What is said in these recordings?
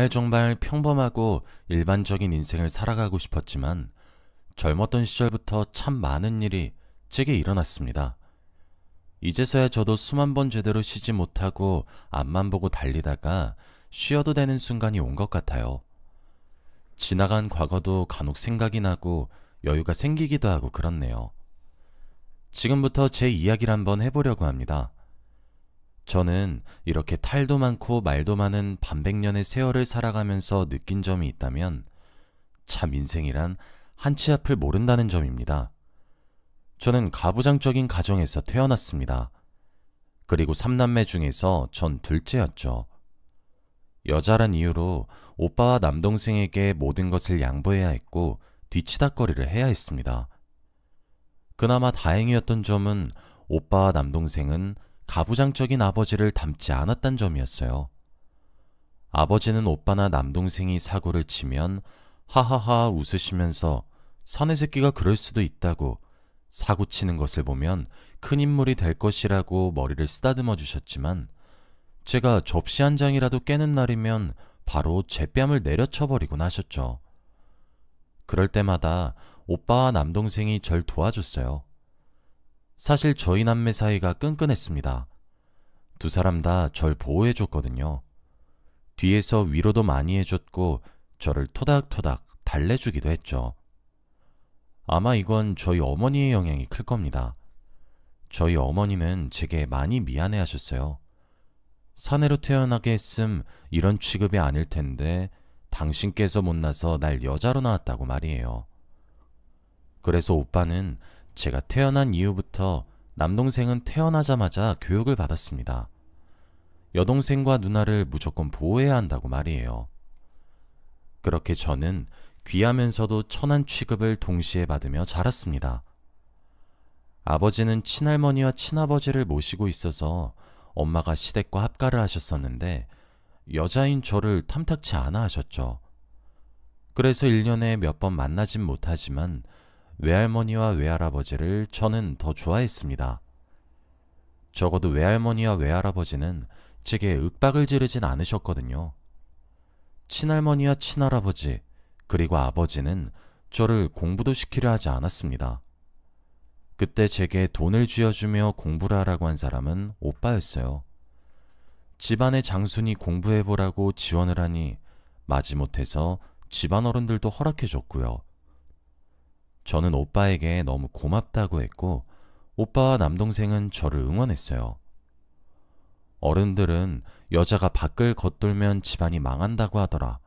정말 평범하고 일반적인 인생을 살아가고 싶었지만 젊었던 시절부터 참 많은 일이 제게 일어났습니다. 이제서야 저도 수만 번 제대로 쉬지 못하고 앞만 보고 달리다가 쉬어도 되는 순간이 온 것 같아요. 지나간 과거도 간혹 생각이 나고 여유가 생기기도 하고 그렇네요. 지금부터 제 이야기를 한번 해보려고 합니다. 저는 이렇게 탈도 많고 말도 많은 반백년의 세월을 살아가면서 느낀 점이 있다면 참 인생이란 한 치 앞을 모른다는 점입니다. 저는 가부장적인 가정에서 태어났습니다. 그리고 삼남매 중에서 전 둘째였죠. 여자란 이유로 오빠와 남동생에게 모든 것을 양보해야 했고 뒤치다꺼리를 해야 했습니다. 그나마 다행이었던 점은 오빠와 남동생은 가부장적인 아버지를 닮지 않았단 점이었어요. 아버지는 오빠나 남동생이 사고를 치면 하하하 웃으시면서 사내 새끼가 그럴 수도 있다고 사고 치는 것을 보면 큰 인물이 될 것이라고 머리를 쓰다듬어 주셨지만 제가 접시 한 장이라도 깨는 날이면 바로 제 뺨을 내려쳐버리곤 하셨죠. 그럴 때마다 오빠와 남동생이 절 도와줬어요. 사실 저희 남매 사이가 끈끈했습니다. 두 사람 다 절 보호해줬거든요. 뒤에서 위로도 많이 해줬고 저를 토닥토닥 달래주기도 했죠. 아마 이건 저희 어머니의 영향이 클 겁니다. 저희 어머니는 제게 많이 미안해 하셨어요. 사내로 태어나게 했음 이런 취급이 아닐 텐데 당신께서 못나서 날 여자로 낳았다고 말이에요. 그래서 오빠는 제가 태어난 이후부터 남동생은 태어나자마자 교육을 받았습니다. 여동생과 누나를 무조건 보호해야 한다고 말이에요. 그렇게 저는 귀하면서도 천한 취급을 동시에 받으며 자랐습니다. 아버지는 친할머니와 친아버지를 모시고 있어서 엄마가 시댁과 합가를 하셨었는데 여자인 저를 탐탁치 않아 하셨죠. 그래서 1년에 몇 번 만나진 못하지만 외할머니와 외할아버지를 저는 더 좋아했습니다. 적어도 외할머니와 외할아버지는 제게 윽박을 지르진 않으셨거든요. 친할머니와 친할아버지 그리고 아버지는 저를 공부도 시키려 하지 않았습니다. 그때 제게 돈을 쥐어주며 공부를 하라고 한 사람은 오빠였어요. 집안의 장순이 공부해보라고 지원을 하니 마지못해서 집안 어른들도 허락해줬고요. 저는 오빠에게 너무 고맙다고 했고 오빠와 남동생은 저를 응원했어요. 어른들은 여자가 밖을 겉돌면 집안이 망한다고 하더라.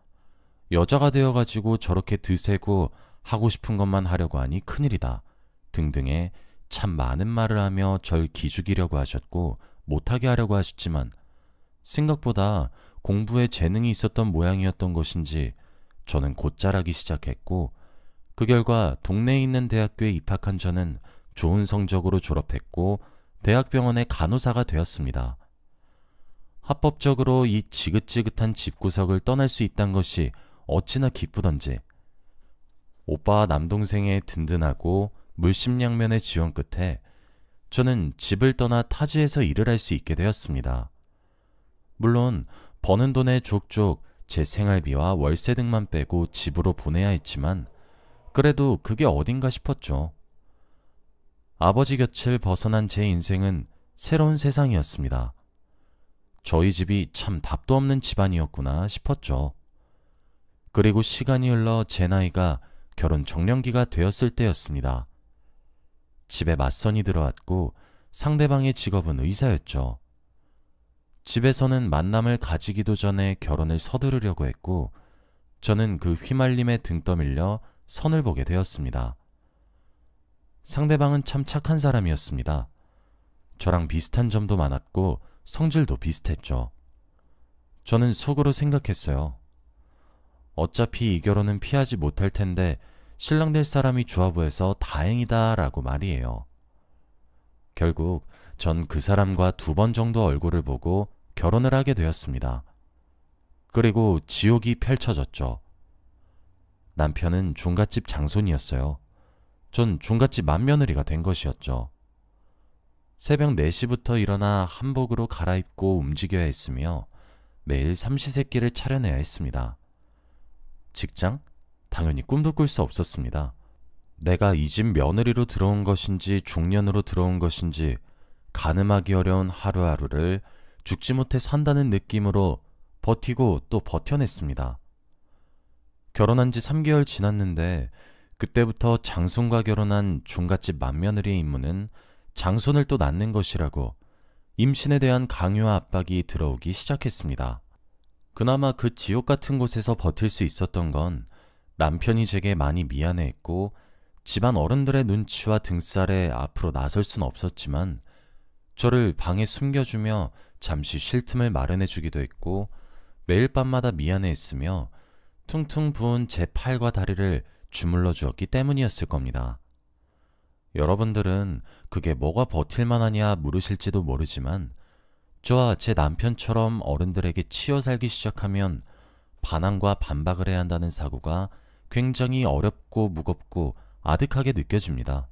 여자가 되어가지고 저렇게 드세고 하고 싶은 것만 하려고 하니 큰일이다. 등등의 참 많은 말을 하며 절 기죽이려고 하셨고 못하게 하려고 하셨지만 생각보다 공부에 재능이 있었던 모양이었던 것인지 저는 곧 자라기 시작했고 그 결과 동네에 있는 대학교에 입학한 저는 좋은 성적으로 졸업했고 대학병원의 간호사가 되었습니다. 합법적으로 이 지긋지긋한 집구석을 떠날 수 있다는 것이 어찌나 기쁘던지 오빠와 남동생의 든든하고 물심양면의 지원 끝에 저는 집을 떠나 타지에서 일을 할 수 있게 되었습니다. 물론 버는 돈에 족족 제 생활비와 월세 등만 빼고 집으로 보내야 했지만 그래도 그게 어딘가 싶었죠. 아버지 곁을 벗어난 제 인생은 새로운 세상이었습니다. 저희 집이 참 답도 없는 집안이었구나 싶었죠. 그리고 시간이 흘러 제 나이가 결혼 적령기가 되었을 때였습니다. 집에 맞선이 들어왔고 상대방의 직업은 의사였죠. 집에서는 만남을 가지기도 전에 결혼을 서두르려고 했고 저는 그 휘말림에 등 떠밀려 선을 보게 되었습니다. 상대방은 참 착한 사람이었습니다. 저랑 비슷한 점도 많았고 성질도 비슷했죠. 저는 속으로 생각했어요. 어차피 이 결혼은 피하지 못할 텐데 신랑 될 사람이 좋아 보여서 다행이다 라고 말이에요. 결국 전 그 사람과 2번 정도 얼굴을 보고 결혼을 하게 되었습니다. 그리고 지옥이 펼쳐졌죠. 남편은 종갓집 장손이었어요. 전 종갓집 맏며느리가 된 것이었죠. 새벽 4시부터 일어나 한복으로 갈아입고 움직여야 했으며 매일 삼시세끼를 차려내야 했습니다. 직장? 당연히 꿈도 꿀 수 없었습니다. 내가 이 집 며느리로 들어온 것인지 종년으로 들어온 것인지 가늠하기 어려운 하루하루를 죽지 못해 산다는 느낌으로 버티고 또 버텨냈습니다. 결혼한 지 3개월 지났는데 그때부터 장손과 결혼한 종갓집 맏며느리의 임무는 장손을 또 낳는 것이라고 임신에 대한 강요와 압박이 들어오기 시작했습니다. 그나마 그 지옥 같은 곳에서 버틸 수 있었던 건 남편이 제게 많이 미안해했고 집안 어른들의 눈치와 등살에 앞으로 나설 순 없었지만 저를 방에 숨겨주며 잠시 쉴 틈을 마련해주기도 했고 매일 밤마다 미안해했으며 퉁퉁 부은 제 팔과 다리를 주물러 주었기 때문이었을 겁니다. 여러분들은 그게 뭐가 버틸만하냐 물으실지도 모르지만 저와 제 남편처럼 어른들에게 치여 살기 시작하면 반항과 반박을 해야 한다는 사고가 굉장히 어렵고 무겁고 아득하게 느껴집니다.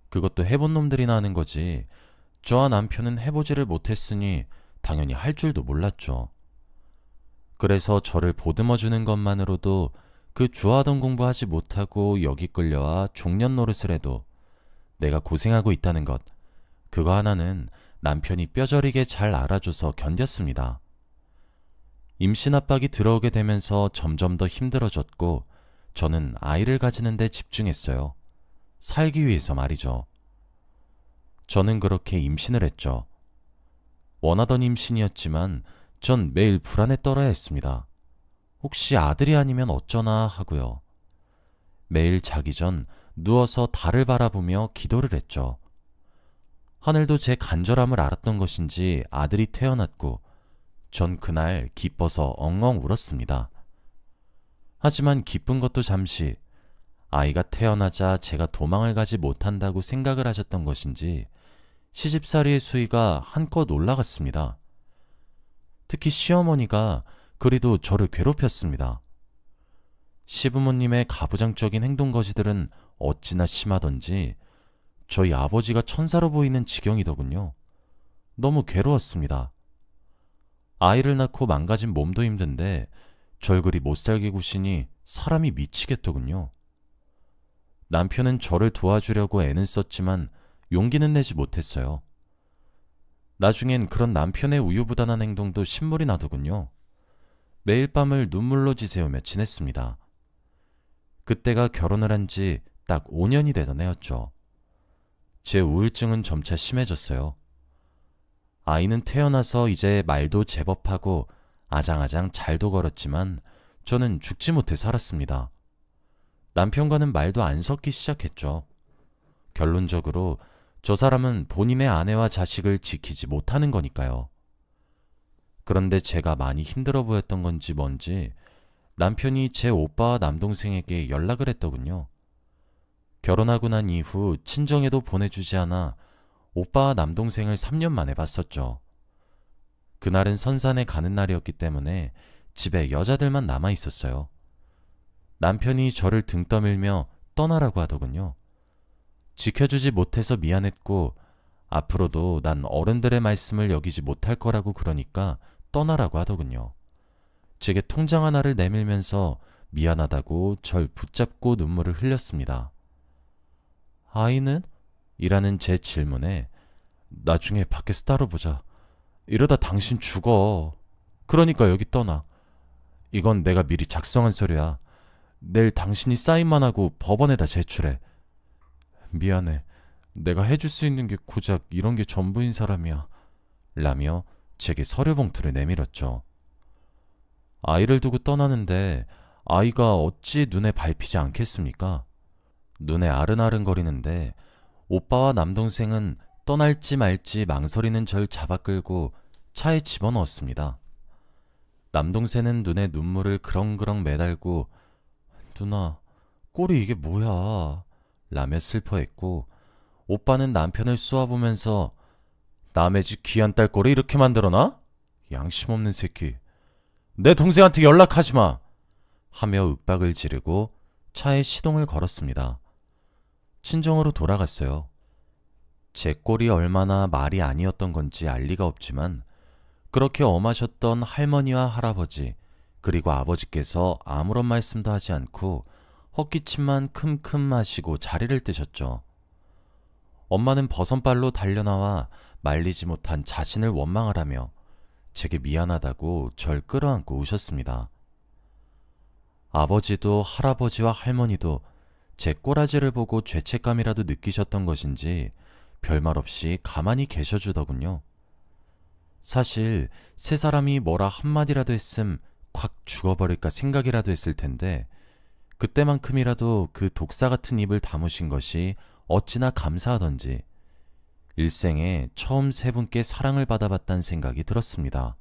그것도 해본 놈들이나 하는 거지 저와 남편은 해보지를 못했으니 당연히 할 줄도 몰랐죠. 그래서 저를 보듬어주는 것만으로도 그 좋아하던 공부하지 못하고 여기 끌려와 종년 노릇을 해도 내가 고생하고 있다는 것, 그거 하나는 남편이 뼈저리게 잘 알아줘서 견뎠습니다. 임신 압박이 들어오게 되면서 점점 더 힘들어졌고 저는 아이를 가지는 데 집중했어요. 살기 위해서 말이죠. 저는 그렇게 임신을 했죠. 원하던 임신이었지만 전 매일 불안에 떨어야 했습니다. 혹시 아들이 아니면 어쩌나 하고요. 매일 자기 전 누워서 달을 바라보며 기도를 했죠. 하늘도 제 간절함을 알았던 것인지 아들이 태어났고 전 그날 기뻐서 엉엉 울었습니다. 하지만 기쁜 것도 잠시 아이가 태어나자 제가 도망을 가지 못한다고 생각을 하셨던 것인지 시집살이의 수위가 한껏 올라갔습니다. 특히 시어머니가 그리도 저를 괴롭혔습니다. 시부모님의 가부장적인 행동거지들은 어찌나 심하던지 저희 아버지가 천사로 보이는 지경이더군요. 너무 괴로웠습니다. 아이를 낳고 망가진 몸도 힘든데 절 그리 못살게 구시니 사람이 미치겠더군요. 남편은 저를 도와주려고 애는 썼지만 용기는 내지 못했어요. 나중엔 그런 남편의 우유부단한 행동도 신물이 나더군요. 매일 밤을 눈물로 지새우며 지냈습니다. 그때가 결혼을 한 지 딱 5년이 되던 해였죠. 제 우울증은 점차 심해졌어요. 아이는 태어나서 이제 말도 제법 하고 아장아장 잘도 걸었지만 저는 죽지 못해 살았습니다. 남편과는 말도 안 섞기 시작했죠. 결론적으로 저 사람은 본인의 아내와 자식을 지키지 못하는 거니까요. 그런데 제가 많이 힘들어 보였던 건지 뭔지 남편이 제 오빠와 남동생에게 연락을 했더군요. 결혼하고 난 이후 친정에도 보내주지 않아 오빠와 남동생을 3년 만에 봤었죠. 그날은 선산에 가는 날이었기 때문에 집에 여자들만 남아 있었어요. 남편이 저를 등 떠밀며 떠나라고 하더군요. 지켜주지 못해서 미안했고 앞으로도 난 어른들의 말씀을 여기지 못할 거라고 그러니까 떠나라고 하더군요. 제게 통장 하나를 내밀면서 미안하다고 절 붙잡고 눈물을 흘렸습니다. 아이는? 이라는 제 질문에 나중에 밖에서 따로 보자. 이러다 당신 죽어. 그러니까 여기 떠나. 이건 내가 미리 작성한 서류야. 내일 당신이 사인만 하고 법원에다 제출해. 미안해. 내가 해줄 수 있는 게 고작 이런 게 전부인 사람이야. 라며 제게 서류 봉투를 내밀었죠. 아이를 두고 떠나는데 아이가 어찌 눈에 밟히지 않겠습니까? 눈에 아른아른거리는데 오빠와 남동생은 떠날지 말지 망설이는 절 잡아 끌고 차에 집어넣었습니다. 남동생은 눈에 눈물을 그렁그렁 매달고 누나, 꼴이 이게 뭐야? 라며 슬퍼했고 오빠는 남편을 쏘아보면서 남의 집 귀한 딸 꼴을 이렇게 만들어놔? 양심 없는 새끼. 내 동생한테 연락하지 마! 하며 윽박을 지르고 차에 시동을 걸었습니다. 친정으로 돌아갔어요. 제 꼴이 얼마나 말이 아니었던 건지 알 리가 없지만 그렇게 엄하셨던 할머니와 할아버지, 그리고 아버지께서 아무런 말씀도 하지 않고 헛기침만 큼큼 마시고 자리를 뜨셨죠. 엄마는 버선발로 달려나와 말리지 못한 자신을 원망을 하며 제게 미안하다고 절 끌어안고 우셨습니다. 아버지도 할아버지와 할머니도 제 꼬라지를 보고 죄책감이라도 느끼셨던 것인지 별말 없이 가만히 계셔주더군요. 사실 세 사람이 뭐라 한마디라도 했음 콱 죽어버릴까 생각이라도 했을 텐데 그때만큼이라도 그 독사 같은 입을 다무신 것이 어찌나 감사하던지 일생에 처음 세 분께 사랑을 받아봤다는 생각이 들었습니다.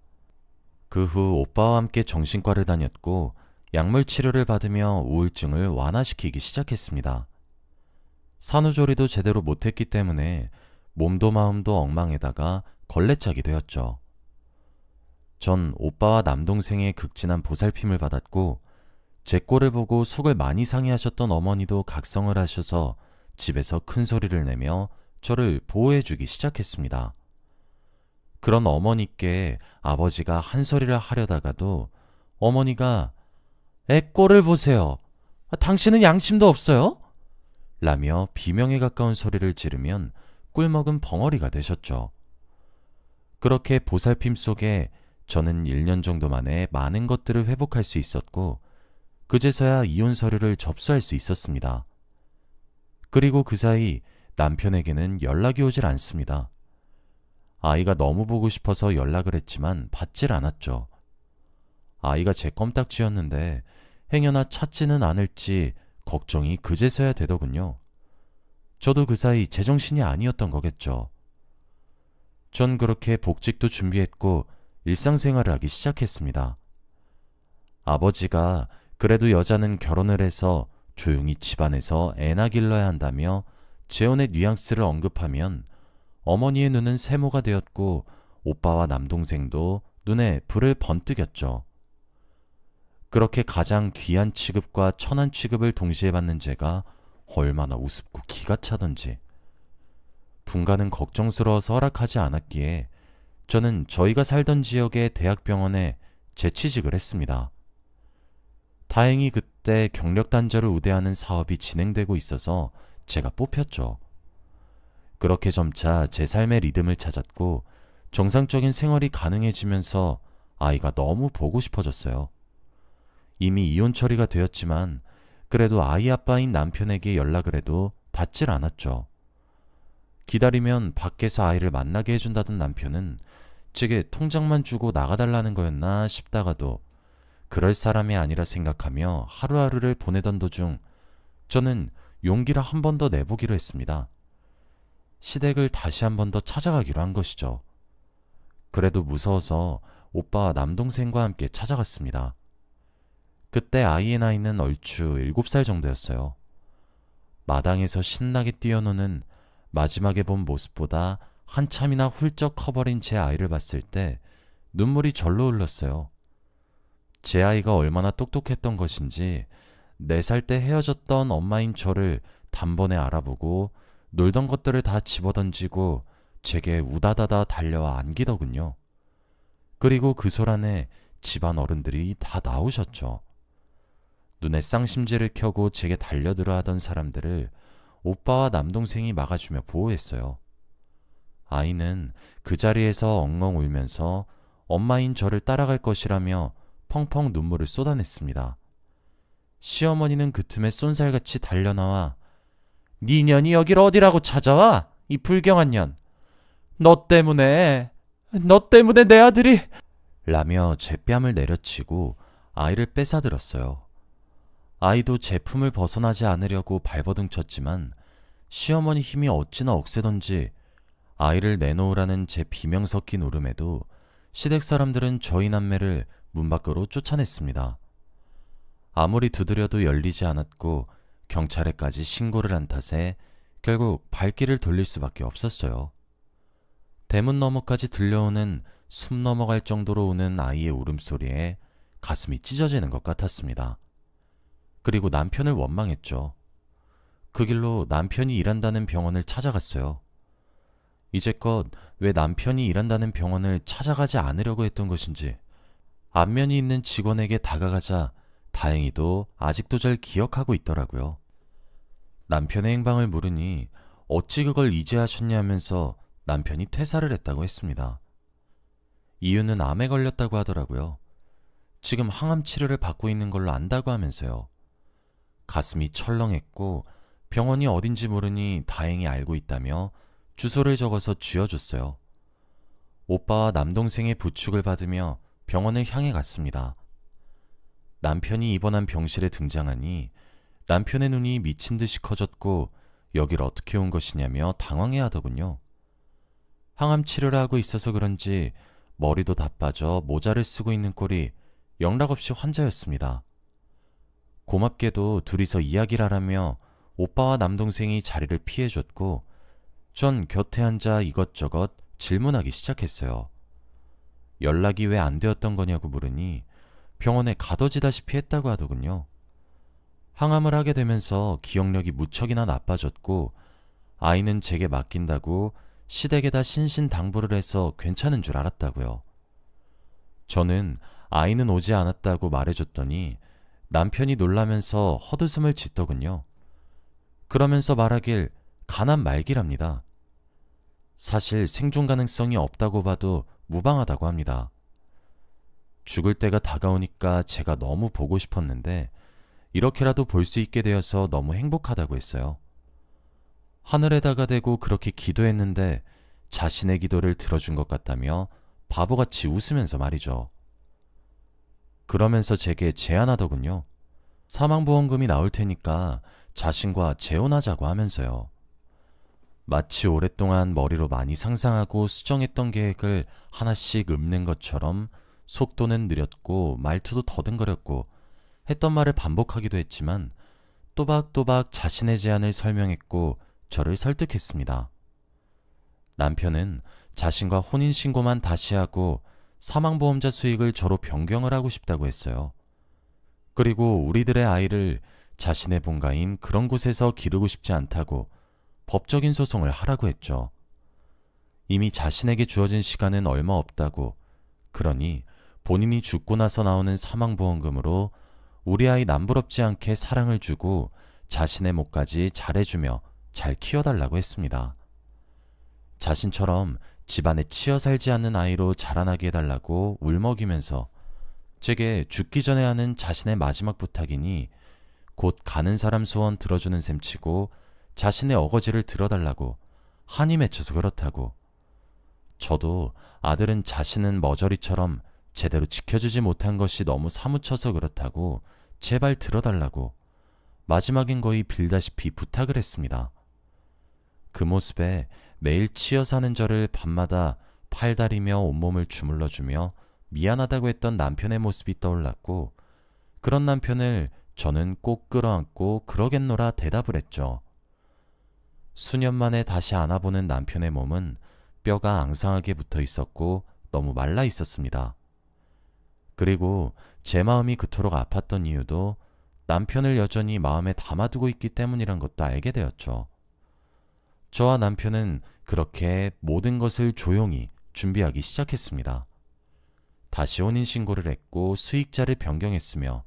그 후 오빠와 함께 정신과를 다녔고 약물 치료를 받으며 우울증을 완화시키기 시작했습니다. 산후조리도 제대로 못했기 때문에 몸도 마음도 엉망에다가 걸레짝이 되었죠. 전 오빠와 남동생의 극진한 보살핌을 받았고 제 꼴을 보고 속을 많이 상해하셨던 어머니도 각성을 하셔서 집에서 큰 소리를 내며 저를 보호해주기 시작했습니다. 그런 어머니께 아버지가 한 소리를 하려다가도 어머니가 애 꼴을 보세요. 당신은 양심도 없어요? 라며 비명에 가까운 소리를 지르면 꿀먹은 벙어리가 되셨죠. 그렇게 보살핌 속에 저는 1년 정도 만에 많은 것들을 회복할 수 있었고 그제서야 이혼 서류를 접수할 수 있었습니다. 그리고 그 사이 남편에게는 연락이 오질 않습니다. 아이가 너무 보고 싶어서 연락을 했지만 받질 않았죠. 아이가 제 껌딱지였는데 행여나 찾지는 않을지 걱정이 그제서야 되더군요. 저도 그 사이 제정신이 아니었던 거겠죠. 전 그렇게 복직도 준비했고 일상생활을 하기 시작했습니다. 아버지가 그래도 여자는 결혼을 해서 조용히 집안에서 애나 길러야 한다며 재혼의 뉘앙스를 언급하면 어머니의 눈은 세모가 되었고 오빠와 남동생도 눈에 불을 번뜩였죠. 그렇게 가장 귀한 취급과 천한 취급을 동시에 받는 제가 얼마나 우습고 기가 차던지. 분가는 걱정스러워서 허락하지 않았기에 저는 저희가 살던 지역의 대학병원에 재취직을 했습니다. 다행히 그때 경력 단절을 우대하는 사업이 진행되고 있어서 제가 뽑혔죠. 그렇게 점차 제 삶의 리듬을 찾았고 정상적인 생활이 가능해지면서 아이가 너무 보고 싶어졌어요. 이미 이혼 처리가 되었지만 그래도 아이 아빠인 남편에게 연락을 해도 닿질 않았죠. 기다리면 밖에서 아이를 만나게 해준다던 남편은 제게 통장만 주고 나가달라는 거였나 싶다가도 그럴 사람이 아니라 생각하며 하루하루를 보내던 도중 저는 용기를 한 번 더 내보기로 했습니다. 시댁을 다시 한 번 더 찾아가기로 한 것이죠. 그래도 무서워서 오빠와 남동생과 함께 찾아갔습니다. 그때 아이의 나이는 얼추 7살 정도였어요. 마당에서 신나게 뛰어노는 마지막에 본 모습보다 한참이나 훌쩍 커버린 제 아이를 봤을 때 눈물이 절로 흘렀어요. 제 아이가 얼마나 똑똑했던 것인지 4살 때 헤어졌던 엄마인 저를 단번에 알아보고 놀던 것들을 다 집어던지고 제게 우다다다 달려와 안기더군요. 그리고 그 소란에 집안 어른들이 다 나오셨죠. 눈에 쌍심지를 켜고 제게 달려들어 하던 사람들을 오빠와 남동생이 막아주며 보호했어요. 아이는 그 자리에서 엉엉 울면서 엄마인 저를 따라갈 것이라며 펑펑 눈물을 쏟아냈습니다. 시어머니는 그 틈에 쏜살같이 달려나와 네 년이 여길 어디라고 찾아와? 이 불경한 년. 너 때문에 내 아들이 라며 제 뺨을 내려치고 아이를 뺏어들었어요. 아이도 제품을 벗어나지 않으려고 발버둥 쳤지만 시어머니 힘이 어찌나 억세던지 아이를 내놓으라는 제 비명 섞인 울음에도 시댁 사람들은 저희 남매를 문 밖으로 쫓아냈습니다. 아무리 두드려도 열리지 않았고 경찰에까지 신고를 한 탓에 결국 발길을 돌릴 수밖에 없었어요. 대문 너머까지 들려오는 숨 넘어갈 정도로 우는 아이의 울음소리에 가슴이 찢어지는 것 같았습니다. 그리고 남편을 원망했죠. 그 길로 남편이 일한다는 병원을 찾아갔어요. 이제껏 왜 남편이 일한다는 병원을 찾아가지 않으려고 했던 것인지 안면이 있는 직원에게 다가가자 다행히도 아직도 잘 기억하고 있더라고요. 남편의 행방을 물으니 어찌 그걸 이제 하셨냐면서 남편이 퇴사를 했다고 했습니다. 이유는 암에 걸렸다고 하더라고요. 지금 항암 치료를 받고 있는 걸로 안다고 하면서요. 가슴이 철렁했고 병원이 어딘지 모르니 다행히 알고 있다며 주소를 적어서 쥐어줬어요. 오빠와 남동생의 부축을 받으며 병원을 향해 갔습니다. 남편이 입원한 병실에 등장하니 남편의 눈이 미친 듯이 커졌고 여길 어떻게 온 것이냐며 당황해 하더군요. 항암 치료를 하고 있어서 그런지 머리도 다 빠져 모자를 쓰고 있는 꼴이 영락없이 환자였습니다. 고맙게도 둘이서 이야기를 하라며 오빠와 남동생이 자리를 피해줬고 전 곁에 앉아 이것저것 질문하기 시작했어요. 연락이 왜 안 되었던 거냐고 물으니 병원에 가둬지다시피 했다고 하더군요. 항암을 하게 되면서 기억력이 무척이나 나빠졌고 아이는 제게 맡긴다고 시댁에다 신신당부를 해서 괜찮은 줄 알았다고요. 저는 아이는 오지 않았다고 말해줬더니 남편이 놀라면서 헛웃음을 짓더군요. 그러면서 말하길 가난 말기랍니다. 사실 생존 가능성이 없다고 봐도 무방하다고 합니다. 죽을 때가 다가오니까 제가 너무 보고 싶었는데 이렇게라도 볼 수 있게 되어서 너무 행복하다고 했어요. 하늘에다가 대고 그렇게 기도했는데 자신의 기도를 들어준 것 같다며 바보같이 웃으면서 말이죠. 그러면서 제게 제안하더군요. 사망보험금이 나올 테니까 자신과 재혼하자고 하면서요. 마치 오랫동안 머리로 많이 상상하고 수정했던 계획을 하나씩 읊는 것처럼 속도는 느렸고 말투도 더듬거렸고 했던 말을 반복하기도 했지만 또박또박 자신의 제안을 설명했고 저를 설득했습니다. 남편은 자신과 혼인신고만 다시 하고 사망보험자 수익을 저로 변경을 하고 싶다고 했어요. 그리고 우리들의 아이를 자신의 본가인 그런 곳에서 기르고 싶지 않다고 법적인 소송을 하라고 했죠. 이미 자신에게 주어진 시간은 얼마 없다고, 그러니 본인이 죽고 나서 나오는 사망보험금으로 우리 아이 남부럽지 않게 사랑을 주고 자신의 몫까지 잘해주며 잘 키워달라고 했습니다. 자신처럼 집안에 치여 살지 않는 아이로 자라나게 해달라고 울먹이면서 제게 죽기 전에 하는 자신의 마지막 부탁이니 곧 가는 사람 소원 들어주는 셈치고 자신의 어거지를 들어달라고 한이 맺혀서 그렇다고, 저도 아들은 자신은 머저리처럼 제대로 지켜주지 못한 것이 너무 사무쳐서 그렇다고 제발 들어달라고 마지막엔 거의 빌다시피 부탁을 했습니다. 그 모습에 매일 치여 사는 저를 밤마다 팔다리며 온몸을 주물러주며 미안하다고 했던 남편의 모습이 떠올랐고 그런 남편을 저는 꼭 끌어안고 그러겠노라 대답을 했죠. 수년 만에 다시 안아보는 남편의 몸은 뼈가 앙상하게 붙어 있었고 너무 말라 있었습니다. 그리고 제 마음이 그토록 아팠던 이유도 남편을 여전히 마음에 담아두고 있기 때문이란 것도 알게 되었죠. 저와 남편은 그렇게 모든 것을 조용히 준비하기 시작했습니다. 다시 혼인신고를 했고 수익자를 변경했으며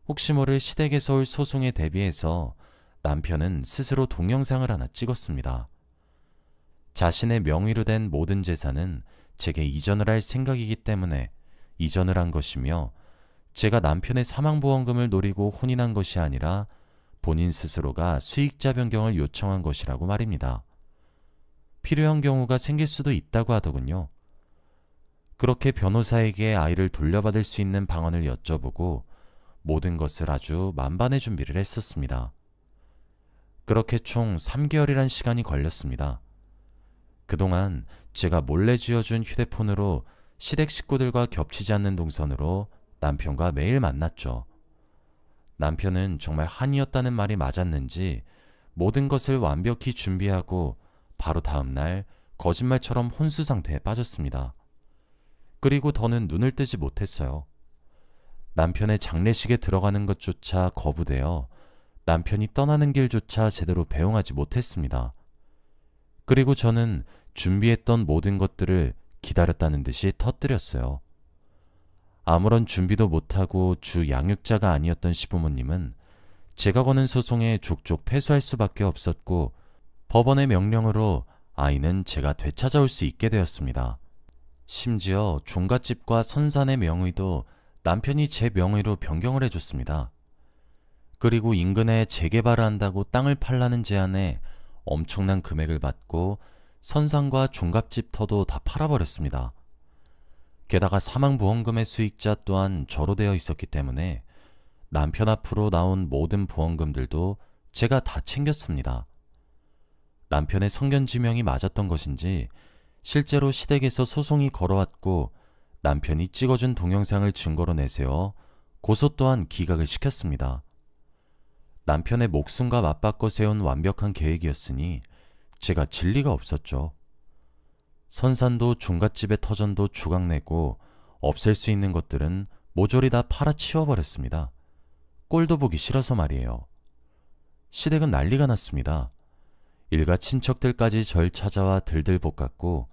혹시 모를 시댁에서 올 소송에 대비해서 남편은 스스로 동영상을 하나 찍었습니다. 자신의 명의로 된 모든 재산은 제게 이전을 할 생각이기 때문에 이전을 한 것이며 제가 남편의 사망보험금을 노리고 혼인한 것이 아니라 본인 스스로가 수익자 변경을 요청한 것이라고 말입니다. 필요한 경우가 생길 수도 있다고 하더군요. 그렇게 변호사에게 아이를 돌려받을 수 있는 방안을 여쭤보고 모든 것을 아주 만반의 준비를 했었습니다. 그렇게 총 3개월이란 시간이 걸렸습니다. 그동안 제가 몰래 쥐어준 휴대폰으로 시댁 식구들과 겹치지 않는 동선으로 남편과 매일 만났죠. 남편은 정말 한이었다는 말이 맞았는지 모든 것을 완벽히 준비하고 바로 다음 날 거짓말처럼 혼수 상태에 빠졌습니다. 그리고 더는 눈을 뜨지 못했어요. 남편의 장례식에 들어가는 것조차 거부되어 남편이 떠나는 길조차 제대로 배웅하지 못했습니다. 그리고 저는 준비했던 모든 것들을 기다렸다는 듯이 터뜨렸어요. 아무런 준비도 못하고 주 양육자가 아니었던 시부모님은 제가 거는 소송에 족족 패소할 수밖에 없었고 법원의 명령으로 아이는 제가 되찾아올 수 있게 되었습니다. 심지어 종갓집과 선산의 명의도 남편이 제 명의로 변경을 해줬습니다. 그리고 인근에 재개발을 한다고 땅을 팔라는 제안에 엄청난 금액을 받고 선산과 종갓집 터도 다 팔아버렸습니다. 게다가 사망보험금의 수익자 또한 저로 되어 있었기 때문에 남편 앞으로 나온 모든 보험금들도 제가 다 챙겼습니다. 남편의 성견지명이 맞았던 것인지 실제로 시댁에서 소송이 걸어왔고 남편이 찍어준 동영상을 증거로 내세워 고소 또한 기각을 시켰습니다. 남편의 목숨과 맞바꿔 세운 완벽한 계획이었으니 제가 질 리가 없었죠. 선산도 종갓집의 터전도 조각내고 없앨 수 있는 것들은 모조리 다 팔아치워버렸습니다. 꼴도 보기 싫어서 말이에요. 시댁은 난리가 났습니다. 일가 친척들까지 절 찾아와 들들 볶았고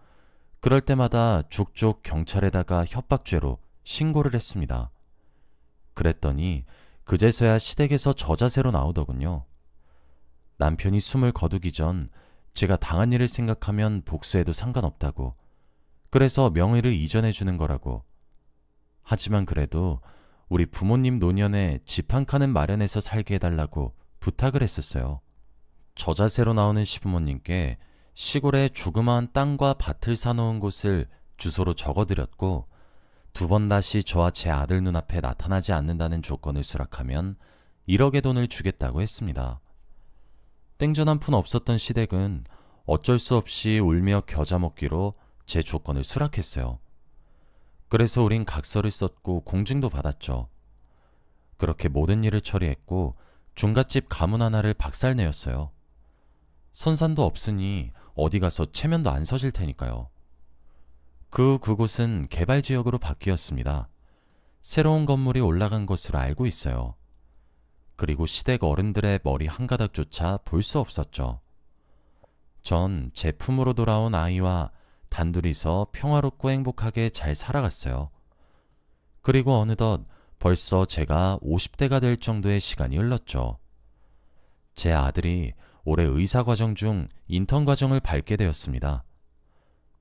그럴 때마다 족족 경찰에다가 협박죄로 신고를 했습니다. 그랬더니 그제서야 시댁에서 저자세로 나오더군요. 남편이 숨을 거두기 전 제가 당한 일을 생각하면 복수해도 상관없다고, 그래서 명의를 이전해 주는 거라고. 하지만 그래도 우리 부모님 노년에 집 한 칸은 마련해서 살게 해달라고 부탁을 했었어요. 저자세로 나오는 시부모님께 시골에 조그마한 땅과 밭을 사놓은 곳을 주소로 적어드렸고 2번 다시 저와 제 아들 눈앞에 나타나지 않는다는 조건을 수락하면 1억의 돈을 주겠다고 했습니다. 땡전 한 푼 없었던 시댁은 어쩔 수 없이 울며 겨자 먹기로 제 조건을 수락했어요. 그래서 우린 각서를 썼고 공증도 받았죠. 그렇게 모든 일을 처리했고 종갓집 가문 하나를 박살내었어요. 선산도 없으니 어디 가서 체면도 안 서질 테니까요. 그곳은 개발지역으로 바뀌었습니다. 새로운 건물이 올라간 것으로 알고 있어요. 그리고 시댁 어른들의 머리 한 가닥조차 볼 수 없었죠. 전 제 품으로 돌아온 아이와 단둘이서 평화롭고 행복하게 잘 살아갔어요. 그리고 어느덧 벌써 제가 50대가 될 정도의 시간이 흘렀죠. 제 아들이 올해 의사과정 중 인턴 과정을 밟게 되었습니다.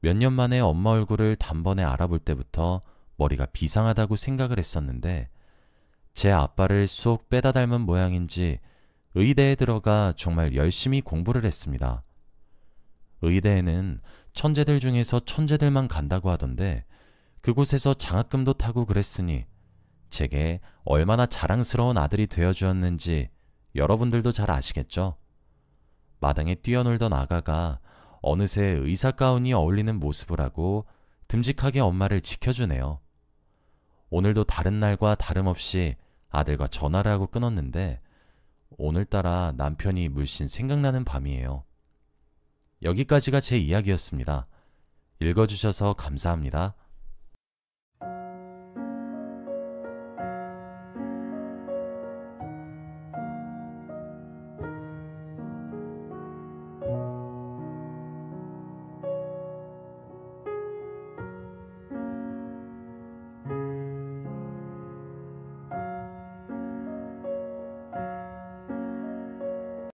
몇 년 만에 엄마 얼굴을 단번에 알아볼 때부터 머리가 비상하다고 생각을 했었는데 제 아빠를 쏙 빼다 닮은 모양인지 의대에 들어가 정말 열심히 공부를 했습니다. 의대에는 천재들 중에서 천재들만 간다고 하던데 그곳에서 장학금도 타고 그랬으니 제게 얼마나 자랑스러운 아들이 되어주었는지 여러분들도 잘 아시겠죠? 마당에 뛰어놀던 아가가 어느새 의사 가운이 어울리는 모습을 하고 듬직하게 엄마를 지켜주네요. 오늘도 다른 날과 다름없이 아들과 전화를 하고 끊었는데 오늘따라 남편이 물씬 생각나는 밤이에요. 여기까지가 제 이야기였습니다. 읽어주셔서 감사합니다.